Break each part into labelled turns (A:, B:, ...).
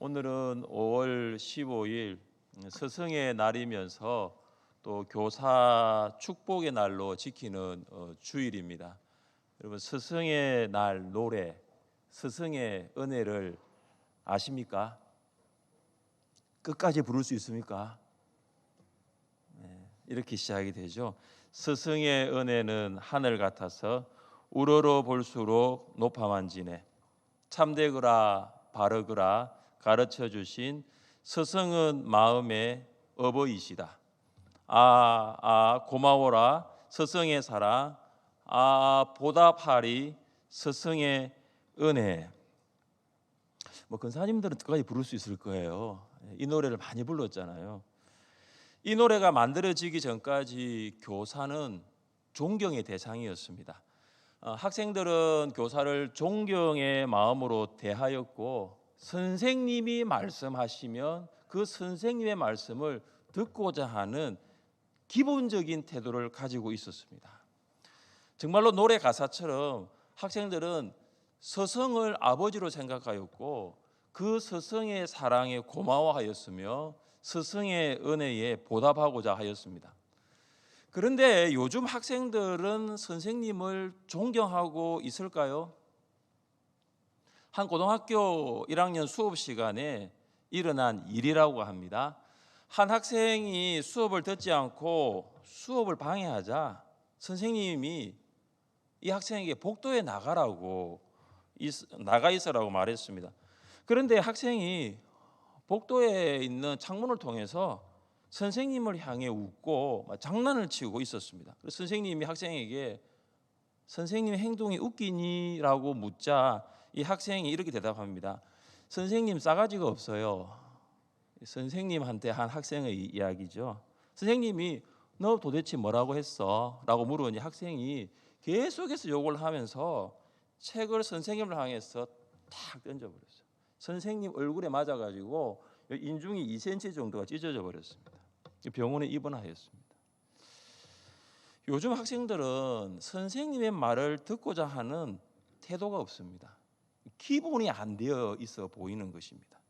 A: 오늘은 5월 15일 스승의 날이면서 또 교사 축복의 날로 지키는 주일입니다. 여러분, 스승의 날 노래, 스승의 은혜를 아십니까? 끝까지 부를 수 있습니까? 이렇게 시작이 되죠. 스승의 은혜는 하늘 같아서 우러러 볼수록 높아만 지네. 참되거라 바르거라 가르쳐 주신 스승은 마음의 어버이시다. 고마워라 스승의 사랑, 보답하리 스승의 은혜. 근사님들은 끝까지 부를 수 있을 거예요. 이 노래를 많이 불렀잖아요. 이 노래가 만들어지기 전까지 교사는 존경의 대상이었습니다. 학생들은 교사를 존경의 마음으로 대하였고, 선생님이 말씀하시면 그 선생님의 말씀을 듣고자 하는 기본적인 태도를 가지고 있었습니다. 정말로 노래 가사처럼 학생들은 스승을 아버지로 생각하였고, 그 스승의 사랑에 고마워하였으며 스승의 은혜에 보답하고자 하였습니다. 그런데 요즘 학생들은 선생님을 존경하고 있을까요? 한 고등학교 1학년 수업 시간에 일어난 일이라고 합니다. 한 학생이 수업을 듣지 않고 수업을 방해하자 선생님이 이 학생에게 복도에 나가 있으라고 말했습니다. 그런데 학생이 복도에 있는 창문을 통해서 선생님을 향해 웃고 장난을 치고 있었습니다. 그래서 선생님이 학생에게 선생님의 행동이 웃기니? 라고 묻자 이 학생이 이렇게 대답합니다. 선생님 싸가지가 없어요. 선생님한테 한 학생의 이야기죠. 선생님이 너 도대체 뭐라고 했어? 라고 물으니 학생이 계속해서 욕을 하면서 책을 선생님을 향해서 탁 던져버렸어요. 선생님 얼굴에 맞아가지고 인중이 2cm 정도가 찢어져 버렸습니다. 병원에 입원하였습니다. 요즘 학생들은 선생님의 말을 듣고자 하는 태도가 없습니다. 기본이 안 되어 있어 보이는 것입니다.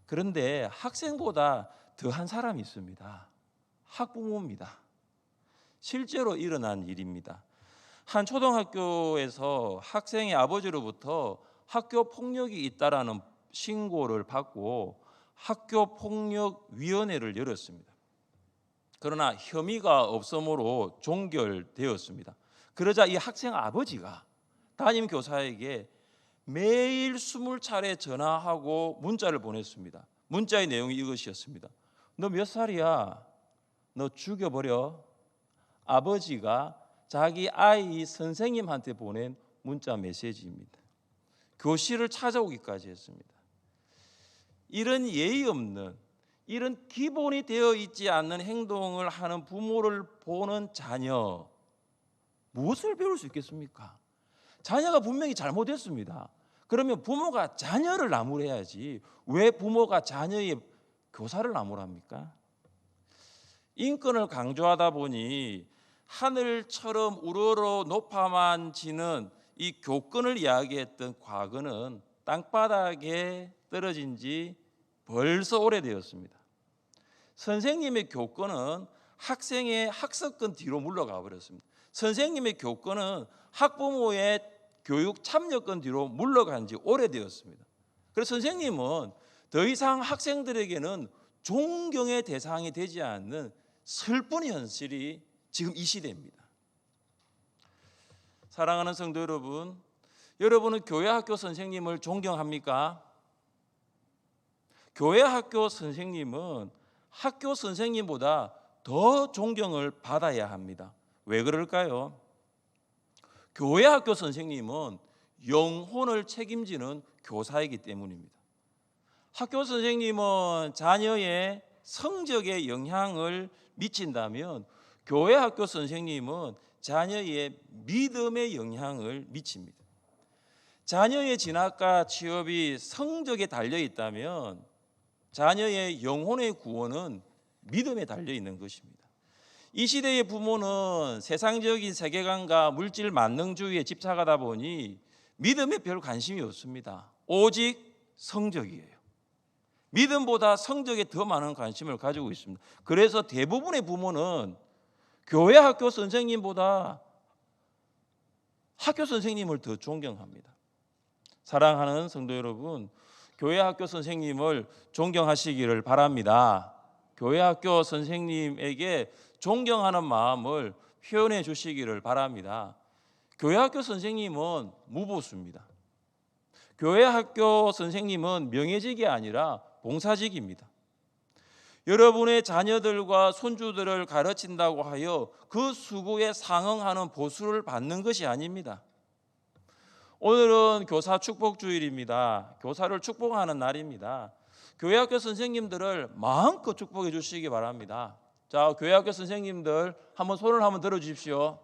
A: 그런데 학생보다 더한 사람이 있습니다. 학부모입니다. 실제로 일어난 일입니다. 한 초등학교에서 학생의 아버지로부터 학교 폭력이 있다라는 신고를 받고 학교폭력위원회를 열었습니다. 그러나 혐의가 없으므로 종결되었습니다. 그러자 이 학생 아버지가 담임 교사에게 매일 20차례 전화하고 문자를 보냈습니다. 문자의 내용이 이것이었습니다. 너 몇 살이야? 너 죽여버려. 아버지가 자기 아이 선생님한테 보낸 문자 메시지입니다. 교실을 찾아오기까지 했습니다. 이런 예의 없는, 이런 기본이 되어 있지 않는 행동을 하는 부모를 보는 자녀, 무엇을 배울 수 있겠습니까? 자녀가 분명히 잘못했습니다. 그러면 부모가 자녀를 나무래야지 왜 부모가 자녀의 교사를 나무랍니까? 인권을 강조하다 보니 하늘처럼 우러러 높아만 지는 이 교권을 이야기했던 과거는 땅바닥에 떨어진 지 벌써 오래되었습니다. 선생님의 교권은 학생의 학습권 뒤로 물러가 버렸습니다. 선생님의 교권은 학부모의 교육 참여권 뒤로 물러간 지 오래되었습니다. 그래서 선생님은 더 이상 학생들에게는 존경의 대상이 되지 않는 슬픈 현실이 지금 이 시대입니다. 사랑하는 성도 여러분, 여러분은 교회 학교 선생님을 존경합니까? 교회 학교 선생님은 학교 선생님보다 더 존경을 받아야 합니다. 왜 그럴까요? 교회 학교 선생님은 영혼을 책임지는 교사이기 때문입니다. 학교 선생님은 자녀의 성적에 영향을 미친다면 교회 학교 선생님은 자녀의 믿음에 영향을 미칩니다. 자녀의 진학과 취업이 성적에 달려 있다면 자녀의 영혼의 구원은 믿음에 달려 있는 것입니다. 이 시대의 부모는 세상적인 세계관과 물질 만능주의에 집착하다 보니 믿음에 별 관심이 없습니다. 오직 성적이에요. 믿음보다 성적에 더 많은 관심을 가지고 있습니다. 그래서 대부분의 부모는 교회 학교 선생님보다 학교 선생님을 더 존경합니다. 사랑하는 성도 여러분, 교회 학교 선생님을 존경하시기를 바랍니다. 교회 학교 선생님에게 존경하는 마음을 표현해 주시기를 바랍니다. 교회 학교 선생님은 무보수입니다. 교회 학교 선생님은 명예직이 아니라 봉사직입니다. 여러분의 자녀들과 손주들을 가르친다고 하여 그 수고에 상응하는 보수를 받는 것이 아닙니다. 오늘은 교사 축복주일입니다. 교사를 축복하는 날입니다. 교회학교 선생님들을 마음껏 축복해 주시기 바랍니다. 자, 교회학교 선생님들 한번 손을 한번 들어 주십시오.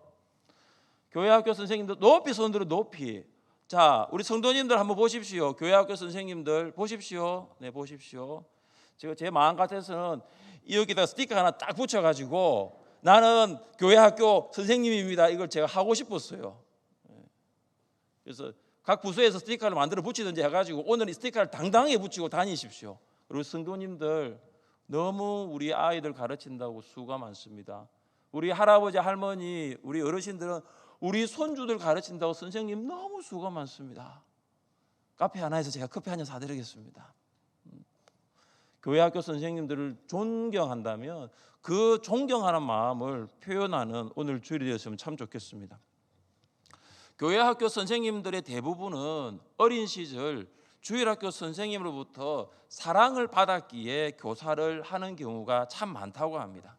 A: 교회학교 선생님들 높이 손 들어 높이. 자, 우리 성도님들 한번 보십시오. 교회학교 선생님들 보십시오. 네, 보십시오. 제가 제 마음 같아서는 여기다 스티커 하나 딱 붙여가지고 나는 교회학교 선생님입니다. 이걸 제가 하고 싶었어요. 그래서 각 부서에서 스티커를 만들어 붙이든지 해가지고 오늘 이 스티커를 당당하게 붙이고 다니십시오. 그리고 성도님들 너무 우리 아이들 가르친다고 수고가 많습니다. 우리 할아버지 할머니 우리 어르신들은 우리 손주들 가르친다고 선생님 너무 수고가 많습니다. 카페 하나에서 제가 커피 한 잔 사드리겠습니다. 교회 학교 선생님들을 존경한다면 그 존경하는 마음을 표현하는 오늘 주일이 되었으면 참 좋겠습니다. 교회 학교 선생님들의 대부분은 어린 시절 주일학교 선생님으로부터 사랑을 받았기에 교사를 하는 경우가 참 많다고 합니다.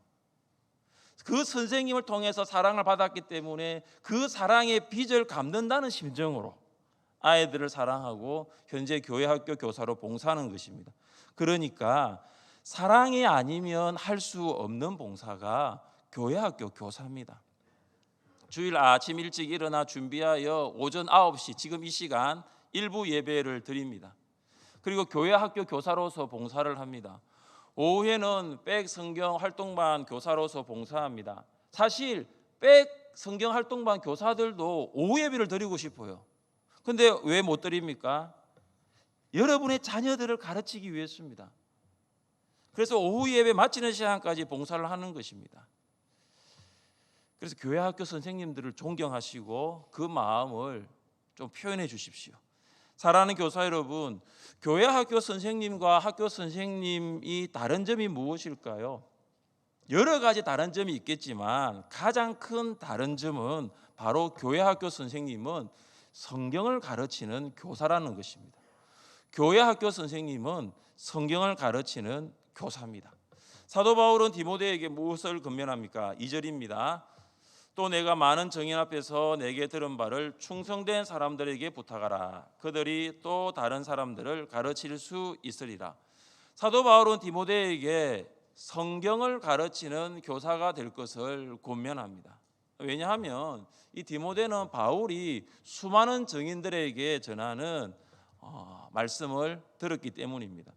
A: 그 선생님을 통해서 사랑을 받았기 때문에 그 사랑의 빚을 갚는다는 심정으로 아이들을 사랑하고 현재 교회 학교 교사로 봉사하는 것입니다. 그러니까 사랑이 아니면 할 수 없는 봉사가 교회 학교 교사입니다. 주일 아침 일찍 일어나 준비하여 오전 9시 지금 이 시간 일부 예배를 드립니다. 그리고 교회 학교 교사로서 봉사를 합니다. 오후에는 백 성경 활동반 교사로서 봉사합니다. 사실 백 성경 활동반 교사들도 오후 예배를 드리고 싶어요. 근데 왜 못 드립니까? 여러분의 자녀들을 가르치기 위해서입니다. 그래서 오후 예배 마치는 시간까지 봉사를 하는 것입니다. 그래서 교회 학교 선생님들을 존경하시고 그 마음을 좀 표현해 주십시오. 사랑하는 교사 여러분, 교회 학교 선생님과 학교 선생님이 다른 점이 무엇일까요? 여러 가지 다른 점이 있겠지만 가장 큰 다른 점은 바로 교회 학교 선생님은 성경을 가르치는 교사라는 것입니다. 교회 학교 선생님은 성경을 가르치는 교사입니다. 사도 바울은 디모데에게 무엇을 권면합니까? 2절입니다. 또 내가 많은 정인 앞에서 내게 들은 바를 충성된 사람들에게 부탁하라. 그들이 또 다른 사람들을 가르칠 수 있으리라. 사도 바울은 디모데에게 성경을 가르치는 교사가 될 것을 권면합니다. 왜냐하면 이 디모데는 바울이 수많은 정인들에게 전하는 말씀을 들었기 때문입니다.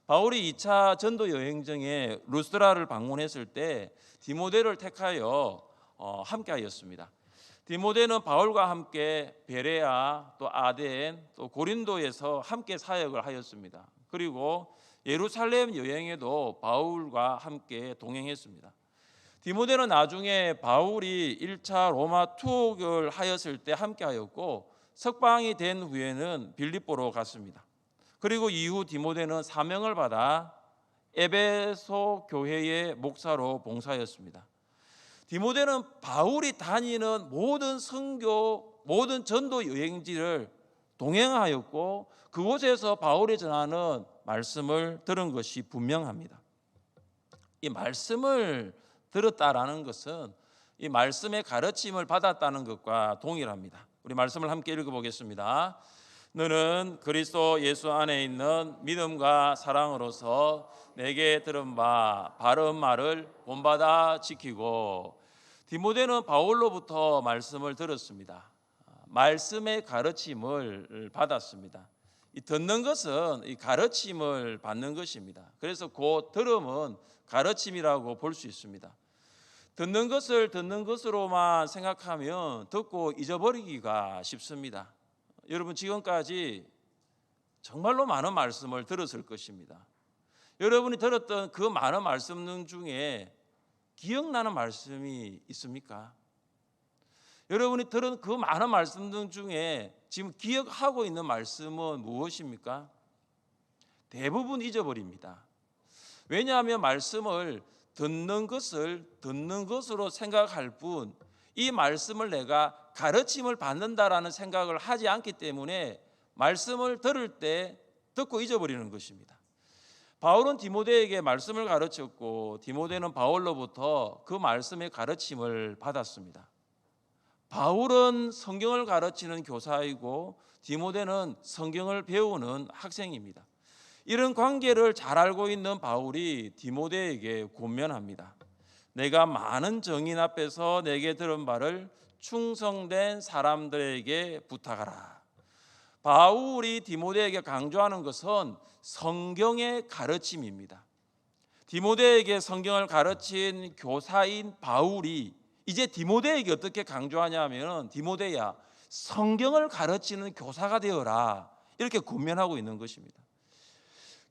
A: 바울이 2차 전도 여행 중에 루스드라를 방문했을 때 디모데를 택하여 함께하였습니다. 디모데는 바울과 함께 베레아 또 아덴 또 고린도에서 함께 사역을 하였습니다. 그리고 예루살렘 여행에도 바울과 함께 동행했습니다. 디모데는 나중에 바울이 1차 로마 투옥을 하였을 때 함께하였고 석방이 된 후에는 빌립보로 갔습니다. 그리고 이후 디모데는 사명을 받아 에베소 교회의 목사로 봉사하였습니다. 디모데는 바울이 다니는 모든 선교, 모든 전도 여행지를 동행하였고 그곳에서 바울이 전하는 말씀을 들은 것이 분명합니다. 이 말씀을 들었다라는 것은 이 말씀의 가르침을 받았다는 것과 동일합니다. 우리 말씀을 함께 읽어보겠습니다. 너는 그리스도 예수 안에 있는 믿음과 사랑으로서 내게 들은 바 바른 말을 본받아 지키고. 디모데는 바울로부터 말씀을 들었습니다. 말씀의 가르침을 받았습니다. 이 듣는 것은 이 가르침을 받는 것입니다. 그래서 그 들음은 가르침이라고 볼 수 있습니다. 듣는 것을 듣는 것으로만 생각하면 듣고 잊어버리기가 쉽습니다. 여러분 지금까지 정말로 많은 말씀을 들었을 것입니다. 여러분이 들었던 그 많은 말씀 중에 기억나는 말씀이 있습니까? 여러분이 들은 그 많은 말씀 중에 지금 기억하고 있는 말씀은 무엇입니까? 대부분 잊어버립니다. 왜냐하면 말씀을 듣는 것으로 생각할 뿐, 이 말씀을 내가 가르침을 받는다라는 생각을 하지 않기 때문에 말씀을 들을 때 듣고 잊어버리는 것입니다. 바울은 디모데에게 말씀을 가르쳤고 디모데는 바울로부터 그 말씀의 가르침을 받았습니다. 바울은 성경을 가르치는 교사이고 디모데는 성경을 배우는 학생입니다. 이런 관계를 잘 알고 있는 바울이 디모데에게 권면합니다. 내가 많은 정인 앞에서 내게 들은 바를 충성된 사람들에게 부탁하라. 바울이 디모데에게 강조하는 것은 성경의 가르침입니다. 디모데에게 성경을 가르친 교사인 바울이 이제 디모데에게 어떻게 강조하냐면, 디모데야, 성경을 가르치는 교사가 되어라, 이렇게 권면하고 있는 것입니다.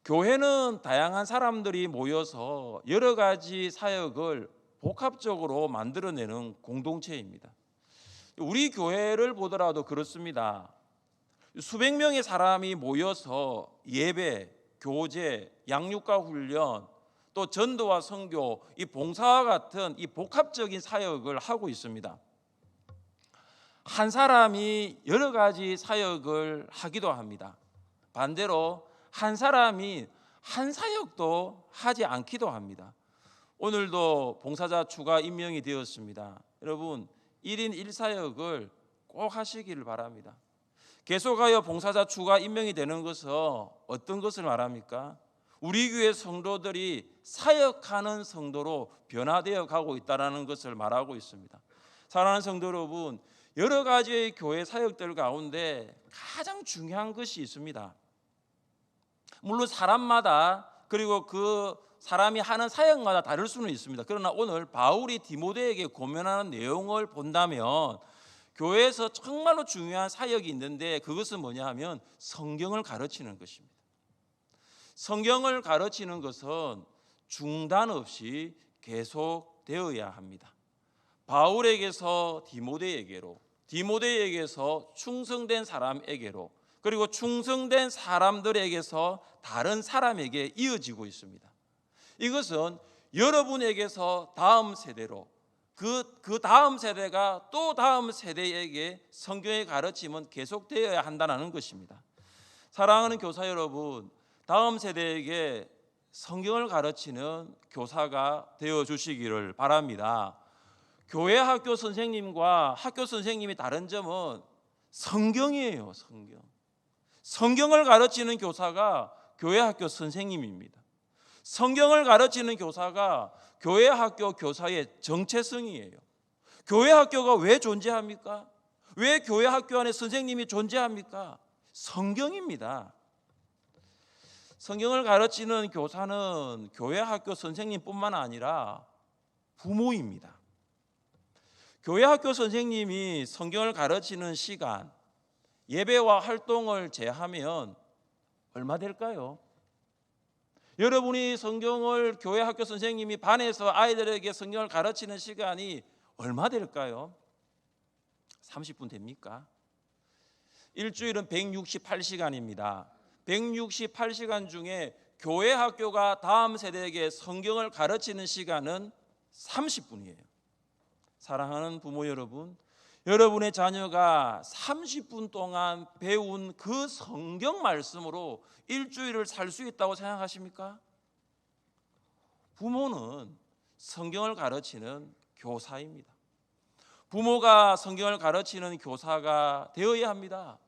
A: 교회는 다양한 사람들이 모여서 여러 가지 사역을 복합적으로 만들어내는 공동체입니다. 우리 교회를 보더라도 그렇습니다. 수백 명의 사람이 모여서 예배, 교제, 양육과 훈련, 또 전도와 선교, 이 봉사와 같은 이 복합적인 사역을 하고 있습니다. 한 사람이 여러 가지 사역을 하기도 합니다. 반대로 한 사람이 한 사역도 하지 않기도 합니다. 오늘도 봉사자 추가 임명이 되었습니다. 여러분, 1인 1사역을 꼭 하시기를 바랍니다. 계속하여 봉사자 추가 임명이 되는 것은 어떤 것을 말합니까? 우리 교회 성도들이 사역하는 성도로 변화되어 가고 있다는 것을 말하고 있습니다. 사랑하는 성도 여러분, 여러 가지의 교회 사역들 가운데 가장 중요한 것이 있습니다. 물론 사람마다, 그리고 그 사람이 하는 사역마다 다를 수는 있습니다. 그러나 오늘 바울이 디모데에게 권면하는 내용을 본다면 교회에서 정말로 중요한 사역이 있는데, 그것은 뭐냐 하면 성경을 가르치는 것입니다. 성경을 가르치는 것은 중단 없이 계속되어야 합니다. 바울에게서 디모데에게로, 디모데에게서 충성된 사람에게로, 그리고 충성된 사람들에게서 다른 사람에게 이어지고 있습니다. 이것은 여러분에게서 다음 세대로, 그 다음 세대가 또 다음 세대에게 성경의 가르침은 계속되어야 한다는 것입니다. 사랑하는 교사 여러분, 다음 세대에게 성경을 가르치는 교사가 되어 주시기를 바랍니다. 교회 학교 선생님과 학교 선생님이 다른 점은 성경이에요. 성경을 가르치는 교사가 교회 학교 선생님입니다. 성경을 가르치는 교사가 교회 학교 교사의 정체성이에요. 교회 학교가 왜 존재합니까? 왜 교회 학교 안에 선생님이 존재합니까? 성경입니다. 성경을 가르치는 교사는 교회 학교 선생님뿐만 아니라 부모입니다. 교회 학교 선생님이 성경을 가르치는 시간, 예배와 활동을 제하면 얼마 될까요? 여러분이 성경을, 교회 학교 선생님이 반에서 아이들에게 성경을 가르치는 시간이 얼마 될까요? 30분 됩니까? 일주일은 168시간입니다. 168시간 중에 교회 학교가 다음 세대에게 성경을 가르치는 시간은 30분이에요. 사랑하는 부모 여러분, 여러분의 자녀가 30분 동안 배운 그 성경 말씀으로 일주일을 살 수 있다고 생각하십니까? 부모는 성경을 가르치는 교사입니다. 부모가 성경을 가르치는 교사가 되어야 합니다.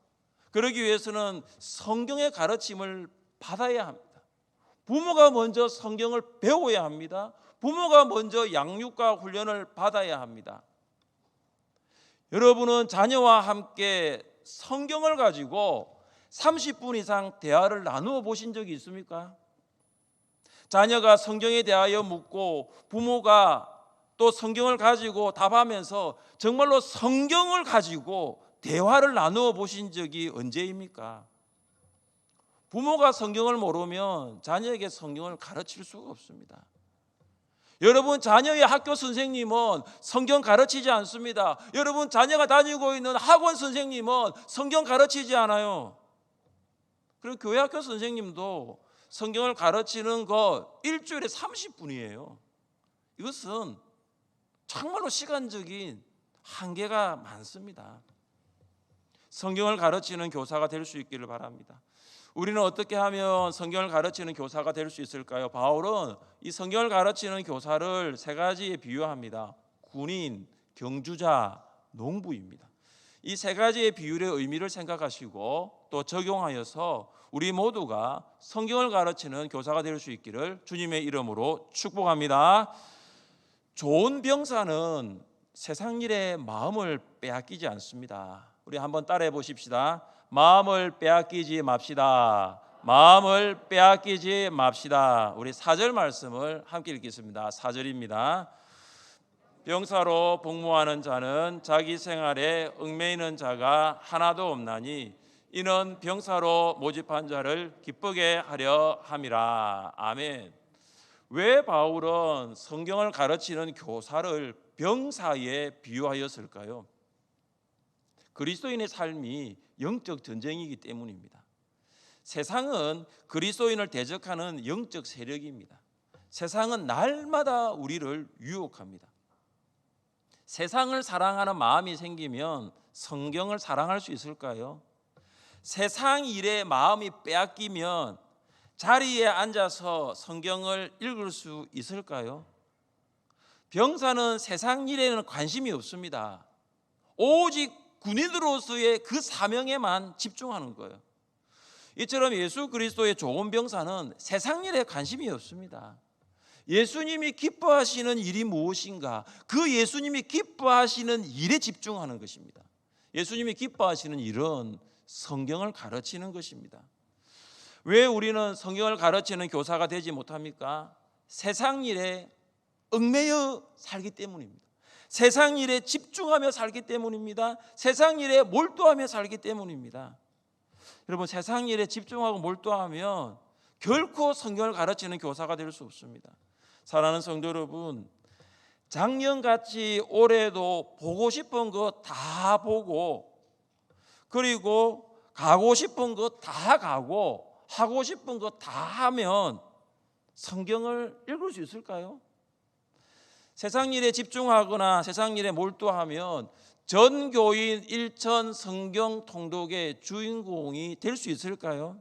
A: 그러기 위해서는 성경의 가르침을 받아야 합니다. 부모가 먼저 성경을 배워야 합니다. 부모가 먼저 양육과 훈련을 받아야 합니다. 여러분은 자녀와 함께 성경을 가지고 30분 이상 대화를 나누어 보신 적이 있습니까? 자녀가 성경에 대하여 묻고 부모가 또 성경을 가지고 답하면서 정말로 성경을 가지고 대화를 나누어 보신 적이 언제입니까? 부모가 성경을 모르면 자녀에게 성경을 가르칠 수가 없습니다. 여러분, 자녀의 학교 선생님은 성경 가르치지 않습니다. 여러분, 자녀가 다니고 있는 학원 선생님은 성경 가르치지 않아요. 그리고 교회 학교 선생님도 성경을 가르치는 거 일주일에 30분이에요. 이것은 정말로 시간적인 한계가 많습니다. 성경을 가르치는 교사가 될 수 있기를 바랍니다. 우리는 어떻게 하면 성경을 가르치는 교사가 될 수 있을까요? 바울은 이 성경을 가르치는 교사를 세 가지에 비유합니다. 군인, 경주자, 농부입니다. 이 세 가지의 비율의 의미를 생각하시고 또 적용하여서 우리 모두가 성경을 가르치는 교사가 될 수 있기를 주님의 이름으로 축복합니다. 좋은 병사는 세상 일에 마음을 빼앗기지 않습니다. 우리 한번 따라해 보십시다. 마음을 빼앗기지 맙시다. 마음을 빼앗기지 맙시다. 우리 4절 말씀을 함께 읽겠습니다. 4절입니다. 병사로 복무하는 자는 자기 생활에 얽매이는 자가 하나도 없나니 이는 병사로 모집한 자를 기쁘게 하려 함이라. 아멘. 왜 바울은 성경을 가르치는 교사를 병사에 비유하였을까요? 그리스도인의 삶이 영적 전쟁이기 때문입니다. 세상은 그리스도인을 대적하는 영적 세력입니다. 세상은 날마다 우리를 유혹합니다. 세상을 사랑하는 마음이 생기면 성경을 사랑할 수 있을까요? 세상 일에 마음이 빼앗기면 자리에 앉아서 성경을 읽을 수 있을까요? 병사는 세상 일에는 관심이 없습니다. 오직 군인으로서의 그 사명에만 집중하는 거예요. 이처럼 예수 그리스도의 좋은 병사는 세상 일에 관심이 없습니다. 예수님이 기뻐하시는 일이 무엇인가? 그 예수님이 기뻐하시는 일에 집중하는 것입니다. 예수님이 기뻐하시는 일은 성경을 가르치는 것입니다. 왜 우리는 성경을 가르치는 교사가 되지 못합니까? 세상 일에 얽매여 살기 때문입니다. 세상 일에 집중하며 살기 때문입니다. 세상 일에 몰두하며 살기 때문입니다. 여러분, 세상 일에 집중하고 몰두하면 결코 성경을 가르치는 교사가 될 수 없습니다. 사랑하는 성도 여러분, 작년같이 올해도 보고 싶은 거 다 보고, 그리고 가고 싶은 거 다 가고, 하고 싶은 거 다 하면 성경을 읽을 수 있을까요? 세상 일에 집중하거나 세상 일에 몰두하면 전교인 일천 성경 통독의 주인공이 될 수 있을까요?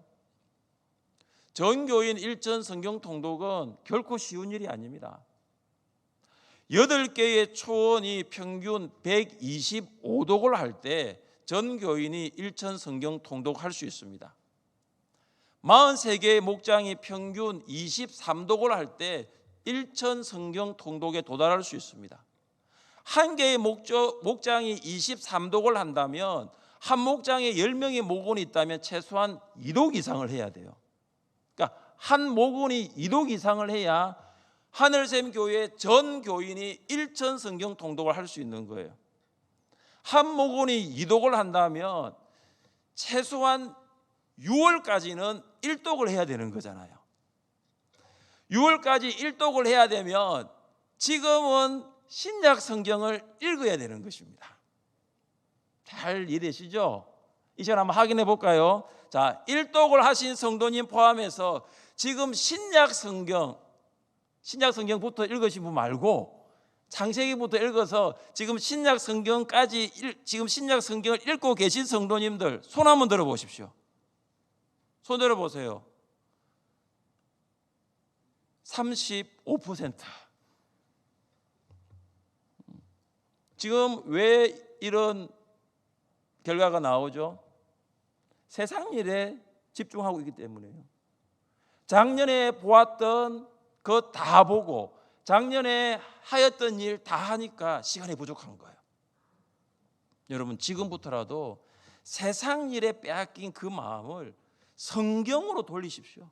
A: 전교인 일천 성경 통독은 결코 쉬운 일이 아닙니다. 8개의 초원이 평균 125독을 할 때 전교인이 일천 성경 통독할 수 있습니다. 43개의 목장이 평균 23독을 할 때 일천 성경 통독에 도달할 수 있습니다. 한 개의 목장이 23독을 한다면 한 목장에 10명의 목원이 있다면 최소한 2독 이상을 해야 돼요. 그러니까 한 목원이 2독 이상을 해야 하늘샘 교회 전 교인이 일천 성경 통독을 할 수 있는 거예요. 한 목원이 2독을 한다면 최소한 6월까지는 1독을 해야 되는 거잖아요. 6월까지 1독을 해야 되면 지금은 신약 성경을 읽어야 되는 것입니다. 잘 이해되시죠? 이 시간 한번 확인해 볼까요? 자, 1독을 하신 성도님 포함해서 지금 신약 성경부터 읽으신 분 말고 창세기부터 읽어서 지금 신약 성경까지 지금 신약 성경을 읽고 계신 성도님들 손 한번 들어 보십시오. 손 들어 보세요. 35%. 지금 왜 이런 결과가 나오죠? 세상 일에 집중하고 있기 때문이에요. 작년에 보았던 것 다 보고 작년에 하였던 일 다 하니까 시간이 부족한 거예요. 여러분, 지금부터라도 세상 일에 빼앗긴 그 마음을 성경으로 돌리십시오.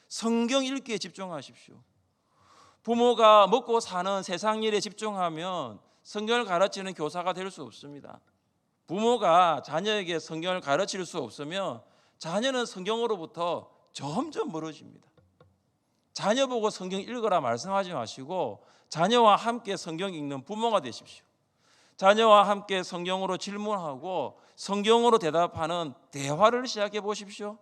A: 성경 읽기에 집중하십시오. 부모가 먹고 사는 세상 일에 집중하면 성경을 가르치는 교사가 될 수 없습니다. 부모가 자녀에게 성경을 가르칠 수 없으면 자녀는 성경으로부터 점점 멀어집니다. 자녀 보고 성경 읽어라 말씀하지 마시고 자녀와 함께 성경 읽는 부모가 되십시오. 자녀와 함께 성경으로 질문하고 성경으로 대답하는 대화를 시작해 보십시오.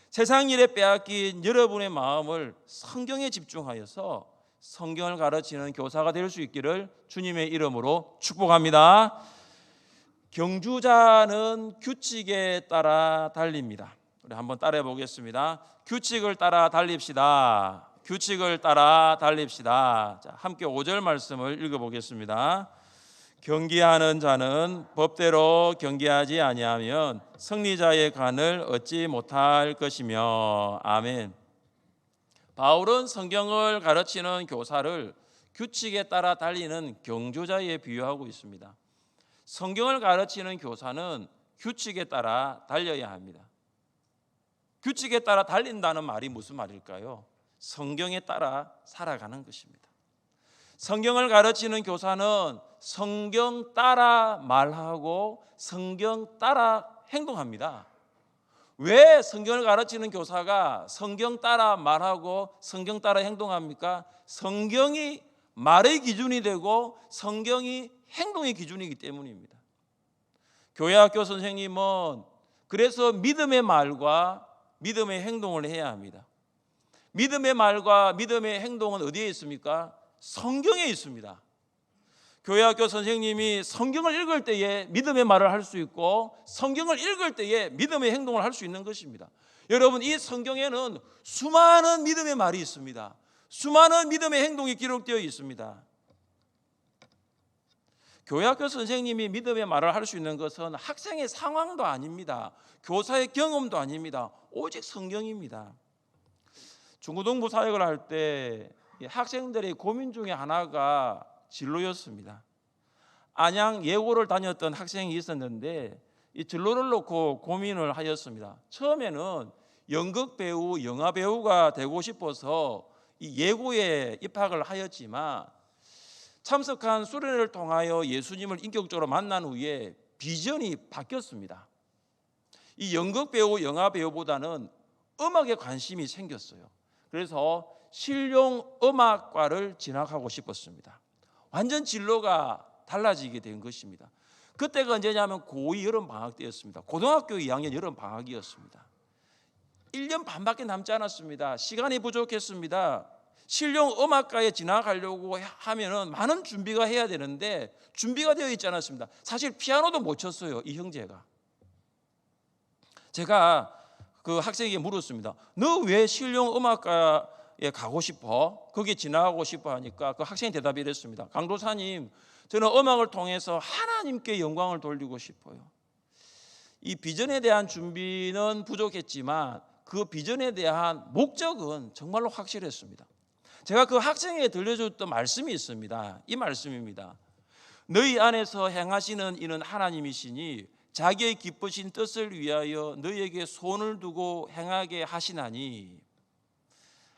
A: 세상 일에 빼앗긴 여러분의 마음을 성경에 집중하여서 성경을 가르치는 교사가 될 수 있기를 주님의 이름으로 축복합니다. 경주자는 규칙에 따라 달립니다. 우리 한번 따라해 보겠습니다. 규칙을 따라 달립시다. 규칙을 따라 달립시다. 자, 함께 5절 말씀을 읽어보겠습니다. 경기하는 자는 법대로 경기하지 아니하면 승리자의 간을 얻지 못할 것이며. 아멘. 바울은 성경을 가르치는 교사를 규칙에 따라 달리는 경주자에 비유하고 있습니다. 성경을 가르치는 교사는 규칙에 따라 달려야 합니다. 규칙에 따라 달린다는 말이 무슨 말일까요? 성경에 따라 살아가는 것입니다. 성경을 가르치는 교사는 성경 따라 말하고 성경 따라 행동합니다. 왜 성경을 가르치는 교사가 성경 따라 말하고 성경 따라 행동합니까? 성경이 말의 기준이 되고 성경이 행동의 기준이기 때문입니다. 교회학교 선생님은 그래서 믿음의 말과 믿음의 행동을 해야 합니다. 믿음의 말과 믿음의 행동은 어디에 있습니까? 성경에 있습니다. 교회학교 선생님이 성경을 읽을 때에 믿음의 말을 할 수 있고 성경을 읽을 때에 믿음의 행동을 할 수 있는 것입니다. 여러분, 이 성경에는 수많은 믿음의 말이 있습니다. 수많은 믿음의 행동이 기록되어 있습니다. 교회학교 선생님이 믿음의 말을 할 수 있는 것은 학생의 상황도 아닙니다. 교사의 경험도 아닙니다. 오직 성경입니다. 중고등부 사역을 할 때 학생들의 고민 중에 하나가 진로였습니다. 안양 예고를 다녔던 학생이 있었는데 이 진로를 놓고 고민을 하였습니다. 처음에는 연극 배우, 영화 배우가 되고 싶어서 이 예고에 입학을 하였지만 참석한 수련회를 통하여 예수님을 인격적으로 만난 후에 비전이 바뀌었습니다. 이 연극 배우, 영화 배우보다는 음악에 관심이 생겼어요. 그래서 실용음악과를 진학하고 싶었습니다. 완전 진로가 달라지게 된 것입니다. 그때가 언제냐면 고2 여름방학 때였습니다. 고등학교 2학년 여름방학이었습니다. 1년 반밖에 남지 않았습니다. 시간이 부족했습니다. 실용음악과에 진학하려고 하면은 많은 준비가 해야 되는데 준비가 되어 있지 않았습니다. 사실 피아노도 못 쳤어요, 이 형제가. 제가 그 학생에게 물었습니다. 너 왜 실용음악과에 가고 싶어? 거기에 진학하고 싶어 하니까 그 학생이 대답을 했습니다. 강도사님, 저는 음악을 통해서 하나님께 영광을 돌리고 싶어요. 이 비전에 대한 준비는 부족했지만 그 비전에 대한 목적은 정말로 확실했습니다. 제가 그 학생에게 들려줬던 말씀이 있습니다. 이 말씀입니다. 너희 안에서 행하시는 이는 하나님이시니 자기의 기쁘신 뜻을 위하여 너희에게 손을 두고 행하게 하시나니.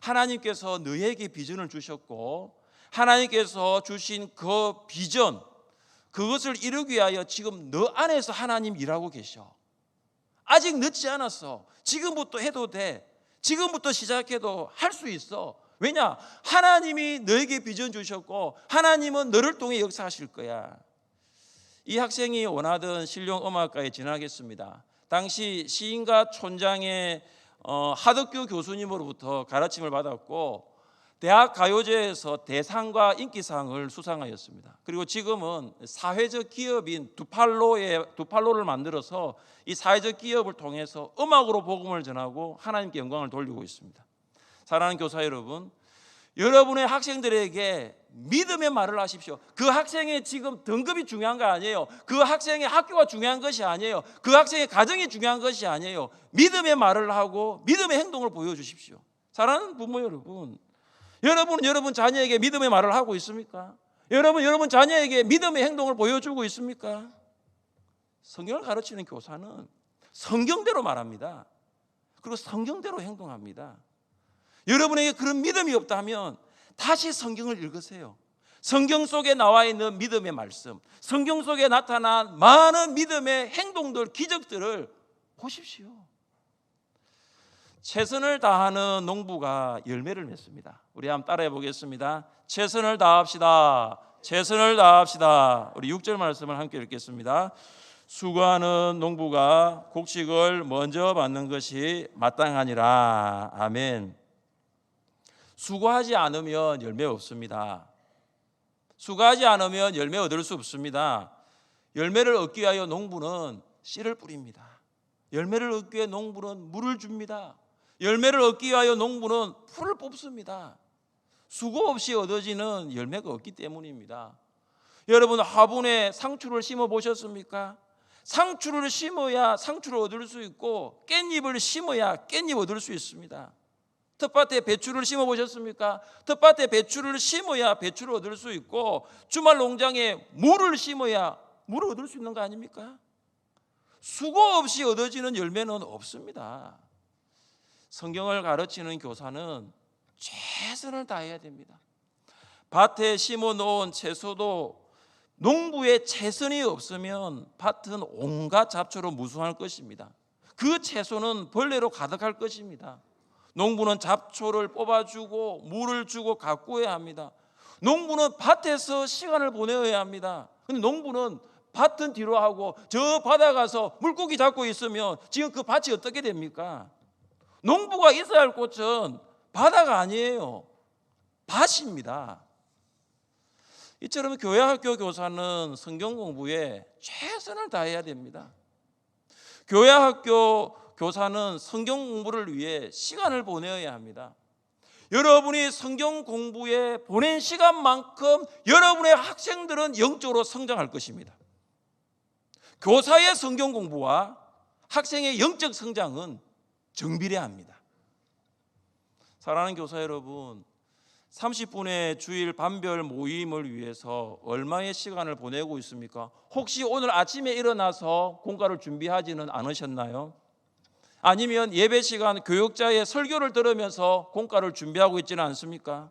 A: 하나님께서 너희에게 비전을 주셨고 하나님께서 주신 그 비전, 그것을 이루기 위하여 지금 너 안에서 하나님 일하고 계셔. 아직 늦지 않았어. 지금부터 해도 돼. 지금부터 시작해도 할 수 있어. 왜냐? 하나님이 너에게 비전 주셨고 하나님은 너를 통해 역사하실 거야. 이 학생이 원하던 실용음악과에 진학했습니다. 당시 시인가 촌장의 하덕규 교수님으로부터 가르침을 받았고 대학 가요제에서 대상과 인기상을 수상하였습니다. 그리고 지금은 사회적 기업인 두팔로를 만들어서 이 사회적 기업을 통해서 음악으로 복음을 전하고 하나님께 영광을 돌리고 있습니다. 사랑하는 교사 여러분, 여러분의 학생들에게 믿음의 말을 하십시오. 그 학생의 지금 등급이 중요한 거 아니에요. 그 학생의 학교가 중요한 것이 아니에요. 그 학생의 가정이 중요한 것이 아니에요. 믿음의 말을 하고 믿음의 행동을 보여주십시오. 사랑하는 부모 여러분, 여러분은 여러분 자녀에게 믿음의 말을 하고 있습니까? 여러분 자녀에게 믿음의 행동을 보여주고 있습니까? 성경을 가르치는 교사는 성경대로 말합니다. 그리고 성경대로 행동합니다. 여러분에게 그런 믿음이 없다면 다시 성경을 읽으세요. 성경 속에 나와 있는 믿음의 말씀, 성경 속에 나타난 많은 믿음의 행동들, 기적들을 보십시오. 최선을 다하는 농부가 열매를 맺습니다. 우리 한번 따라해 보겠습니다. 최선을 다합시다. 최선을 다합시다. 우리 6절 말씀을 함께 읽겠습니다. 수고하는 농부가 곡식을 먼저 받는 것이 마땅하니라. 아멘. 수고하지 않으면 열매 없습니다. 수고하지 않으면 열매 얻을 수 없습니다. 열매를 얻기 위하여 농부는 씨를 뿌립니다. 열매를 얻기 위해 농부는 물을 줍니다. 열매를 얻기 위하여 농부는 풀을 뽑습니다. 수고 없이 얻어지는 열매가 없기 때문입니다. 여러분, 화분에 상추를 심어 보셨습니까? 상추를 심어야 상추를 얻을 수 있고 깻잎을 심어야 깻잎 얻을 수 있습니다. 텃밭에 배추를 심어 보셨습니까? 텃밭에 배추를 심어야 배추를 얻을 수 있고 주말 농장에 물을 심어야 물을 얻을 수 있는 거 아닙니까? 수고 없이 얻어지는 열매는 없습니다. 성경을 가르치는 교사는 최선을 다해야 됩니다. 밭에 심어 놓은 채소도 농부의 최선이 없으면 밭은 온갖 잡초로 무성할 것입니다. 그 채소는 벌레로 가득할 것입니다. 농부는 잡초를 뽑아주고 물을 주고 가꾸어야 합니다. 농부는 밭에서 시간을 보내어야 합니다. 그런데 농부는 밭은 뒤로 하고 저 바다 가서 물고기 잡고 있으면 지금 그 밭이 어떻게 됩니까? 농부가 있어야 할 곳은 바다가 아니에요. 밭입니다. 이처럼 교회 학교 교사는 성경 공부에 최선을 다해야 됩니다. 교회 학교 교사는 성경 공부를 위해 시간을 보내어야 합니다. 여러분이 성경 공부에 보낸 시간만큼 여러분의 학생들은 영적으로 성장할 것입니다. 교사의 성경 공부와 학생의 영적 성장은 정비례합니다. 사랑하는 교사 여러분, 30분의 주일 반별 모임을 위해서 얼마의 시간을 보내고 있습니까? 혹시 오늘 아침에 일어나서 공과를 준비하지는 않으셨나요? 아니면 예배 시간 교육자의 설교를 들으면서 공과를 준비하고 있지는 않습니까?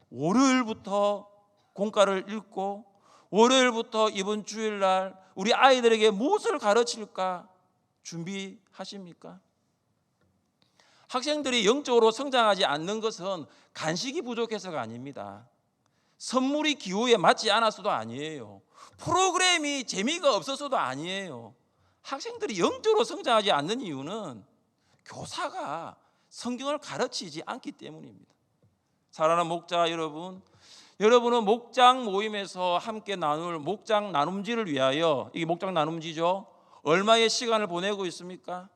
A: 월요일부터 공과를 읽고 월요일부터 이번 주일날 우리 아이들에게 무엇을 가르칠까 준비하십니까? 학생들이 영적으로 성장하지 않는 것은 간식이 부족해서가 아닙니다. 선물이 기호에 맞지 않아서도 아니에요. 프로그램이 재미가 없어서도 아니에요. 학생들이 영적으로 성장하지 않는 이유는 교사가 성경을 가르치지 않기 때문입니다. 사랑하는 목자 여러분, 여러분은 목장 모임에서 함께 나눌 목장 나눔지를 위하여, 이게 목장 나눔지죠, 얼마의 시간을 보내고 있습니까?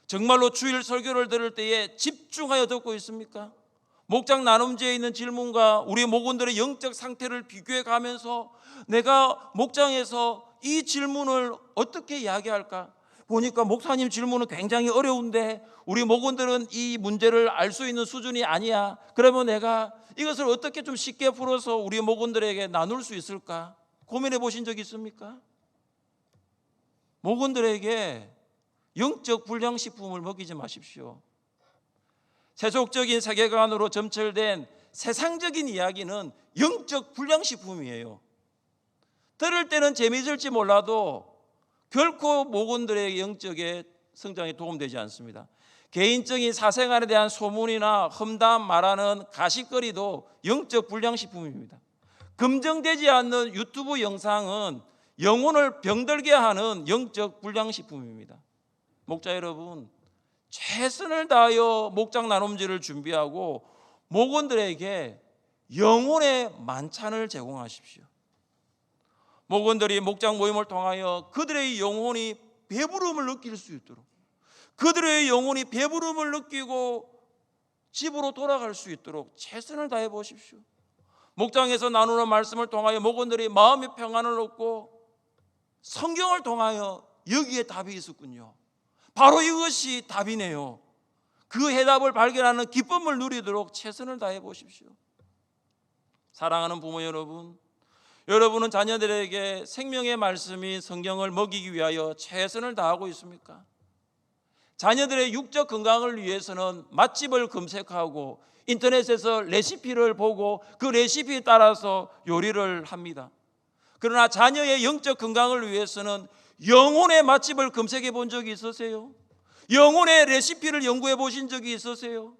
A: 정말로 주일 설교를 들을 때에 집중하여 듣고 있습니까? 목장 나눔지에 있는 질문과 우리 목원들의 영적 상태를 비교해 가면서 내가 목장에서 이 질문을 어떻게 이야기할까? 보니까 목사님 질문은 굉장히 어려운데 우리 목원들은 이 문제를 알 수 있는 수준이 아니야. 그러면 내가 이것을 어떻게 좀 쉽게 풀어서 우리 목원들에게 나눌 수 있을까? 고민해 보신 적 있습니까? 목원들에게 영적 불량식품을 먹이지 마십시오. 세속적인 세계관으로 점철된 세상적인 이야기는 영적 불량식품이에요. 들을 때는 재미있을지 몰라도 결코 목원들의 영적의 성장에 도움되지 않습니다. 개인적인 사생활에 대한 소문이나 험담 말하는 가십거리도 영적 불량식품입니다. 검증되지 않는 유튜브 영상은 영혼을 병들게 하는 영적 불량식품입니다. 목자 여러분, 최선을 다하여 목장 나눔지를 준비하고 목원들에게 영혼의 만찬을 제공하십시오. 목원들이 목장 모임을 통하여 그들의 영혼이 배부름을 느낄 수 있도록, 그들의 영혼이 배부름을 느끼고 집으로 돌아갈 수 있도록 최선을 다해 보십시오. 목장에서 나누는 말씀을 통하여 목원들이 마음의 평안을 얻고 성경을 통하여 여기에 답이 있었군요. 바로 이것이 답이네요. 그 해답을 발견하는 기쁨을 누리도록 최선을 다해 보십시오. 사랑하는 부모 여러분, 여러분은 자녀들에게 생명의 말씀인 성경을 먹이기 위하여 최선을 다하고 있습니까? 자녀들의 육적 건강을 위해서는 맛집을 검색하고 인터넷에서 레시피를 보고 그 레시피에 따라서 요리를 합니다. 그러나 자녀의 영적 건강을 위해서는 영혼의 맛집을 검색해 본 적이 있으세요? 영혼의 레시피를 연구해 보신 적이 있으세요?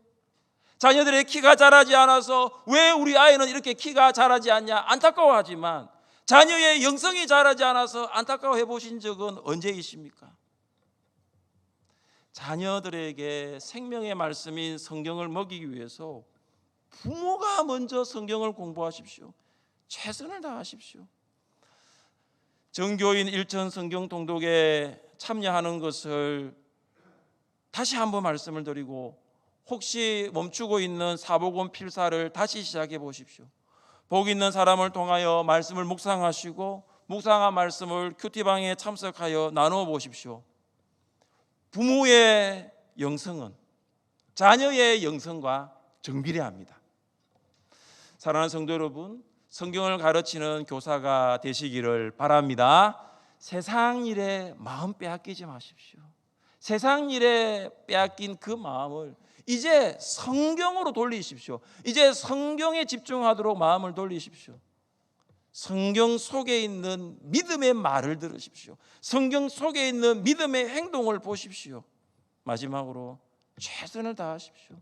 A: 자녀들의 키가 자라지 않아서 왜 우리 아이는 이렇게 키가 자라지 않냐 안타까워하지만, 자녀의 영성이 자라지 않아서 안타까워해 보신 적은 언제이십니까? 자녀들에게 생명의 말씀인 성경을 먹이기 위해서 부모가 먼저 성경을 공부하십시오. 최선을 다하십시오. 정교인 일천 성경 통독에 참여하는 것을 다시 한번 말씀을 드리고, 혹시 멈추고 있는 사복음 필사를 다시 시작해 보십시오. 복 있는 사람을 통하여 말씀을 묵상하시고, 묵상한 말씀을 큐티방에 참석하여 나누어 보십시오. 부모의 영성은 자녀의 영성과 정비례합니다. 사랑하는 성도 여러분, 성경을 가르치는 교사가 되시기를 바랍니다. 세상 일에 마음 빼앗기지 마십시오. 세상 일에 빼앗긴 그 마음을 이제 성경으로 돌리십시오. 이제 성경에 집중하도록 마음을 돌리십시오. 성경 속에 있는 믿음의 말을 들으십시오. 성경 속에 있는 믿음의 행동을 보십시오. 마지막으로 최선을 다하십시오.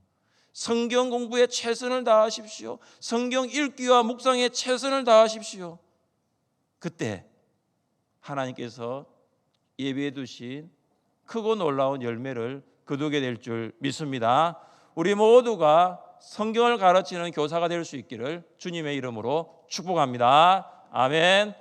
A: 성경 공부에 최선을 다하십시오. 성경 읽기와 묵상에 최선을 다하십시오. 그때 하나님께서 예비해 두신 크고 놀라운 열매를 거두게 될 줄 믿습니다. 우리 모두가 성경을 가르치는 교사가 될 수 있기를 주님의 이름으로 축복합니다. 아멘.